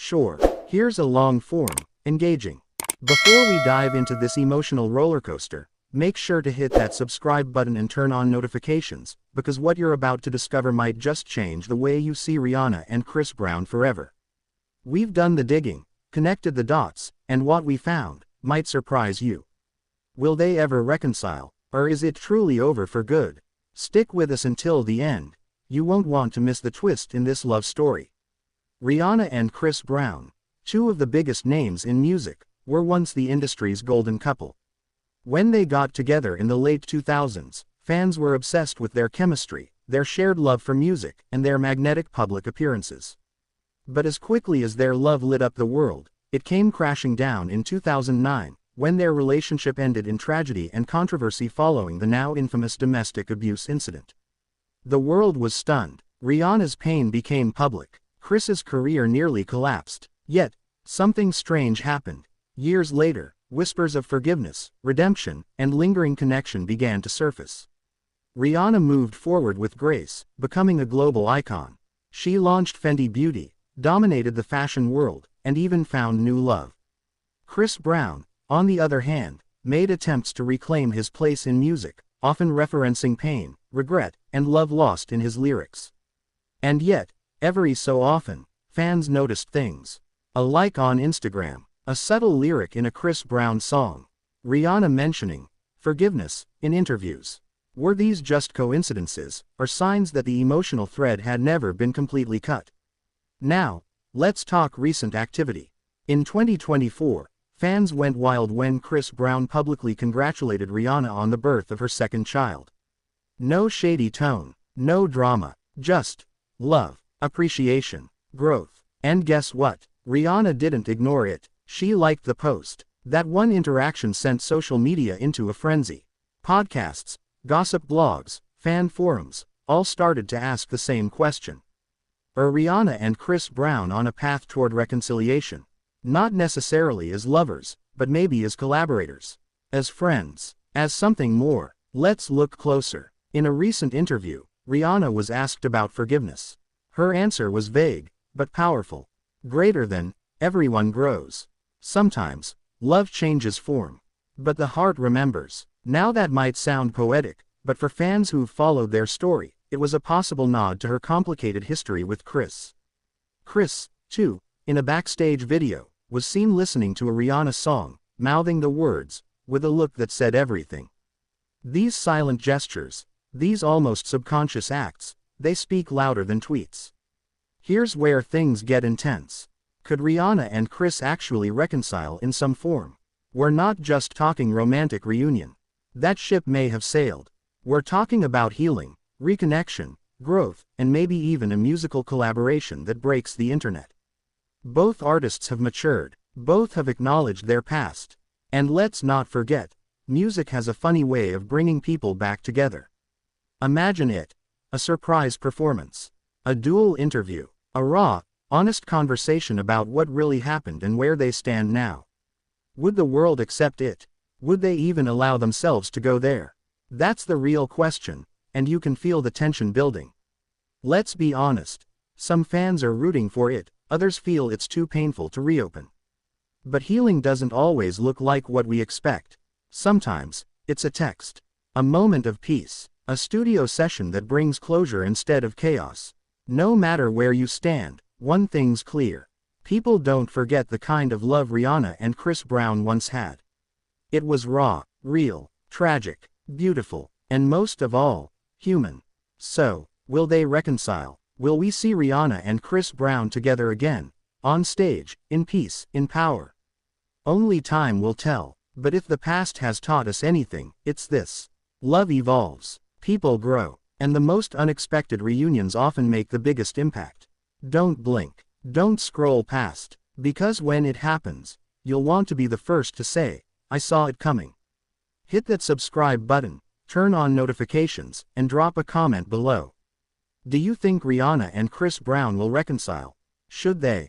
Sure, here's a long-form, engaging. Before we dive into this emotional roller coaster, make sure to hit that subscribe button and turn on notifications, because what you're about to discover might just change the way you see Rihanna and Chris Brown forever. We've done the digging, connected the dots, and what we found might surprise you. Will they ever reconcile, or is it truly over for good? Stick with us until the end. You won't want to miss the twist in this love story. Rihanna and Chris Brown, two of the biggest names in music, were once the industry's golden couple. When they got together in the late 2000s, fans were obsessed with their chemistry, their shared love for music, and their magnetic public appearances. But as quickly as their love lit up the world, it came crashing down in 2009, when their relationship ended in tragedy and controversy following the now infamous domestic abuse incident. The world was stunned. Rihanna's pain became public. Chris's career nearly collapsed. Yet, something strange happened. Years later, whispers of forgiveness, redemption, and lingering connection began to surface. Rihanna moved forward with grace, becoming a global icon. She launched Fenty Beauty, dominated the fashion world, and even found new love. Chris Brown, on the other hand, made attempts to reclaim his place in music, often referencing pain, regret, and love lost in his lyrics. And yet, every so often, fans noticed things. A like on Instagram, a subtle lyric in a Chris Brown song, Rihanna mentioning forgiveness in interviews. Were these just coincidences, or signs that the emotional thread had never been completely cut? Now, let's talk recent activity. In 2024, fans went wild when Chris Brown publicly congratulated Rihanna on the birth of her second child. No shady tone, no drama, just love, appreciation, growth. And guess what? Rihanna didn't ignore it. She liked the post. That one interaction sent social media into a frenzy. Podcasts, gossip blogs, fan forums, all started to ask the same question. Are Rihanna and Chris Brown on a path toward reconciliation? Not necessarily as lovers, but maybe as collaborators. As friends. As something more. Let's look closer. In a recent interview, Rihanna was asked about forgiveness. Her answer was vague, but powerful. Greater than, everyone grows. Sometimes, love changes form. But the heart remembers. Now that might sound poetic, but for fans who've followed their story, it was a possible nod to her complicated history with Chris. Chris, too, in a backstage video, was seen listening to a Rihanna song, mouthing the words, with a look that said everything. These silent gestures, these almost subconscious acts, they speak louder than tweets. Here's where things get intense. Could Rihanna and Chris actually reconcile in some form? We're not just talking romantic reunion. That ship may have sailed. We're talking about healing, reconnection, growth, and maybe even a musical collaboration that breaks the internet. Both artists have matured, both have acknowledged their past. And let's not forget, music has a funny way of bringing people back together. Imagine it. A surprise performance. A dual interview. A raw, honest conversation about what really happened and where they stand now. Would the world accept it? Would they even allow themselves to go there? That's the real question, and you can feel the tension building. Let's be honest. Some fans are rooting for it. Others feel it's too painful to reopen. But healing doesn't always look like what we expect. Sometimes, it's a text. A moment of peace. A studio session that brings closure instead of chaos. No matter where you stand, one thing's clear. People don't forget the kind of love Rihanna and Chris Brown once had. It was raw, real, tragic, beautiful, and most of all, human. So, will they reconcile? Will we see Rihanna and Chris Brown together again, on stage, in peace, in power? Only time will tell, but if the past has taught us anything, it's this. Love evolves, people grow, and the most unexpected reunions often make the biggest impact. Don't blink, don't scroll past, because when it happens, you'll want to be the first to say, I saw it coming. Hit that subscribe button, turn on notifications, and drop a comment below. Do you think Rihanna and Chris Brown will reconcile? Should they?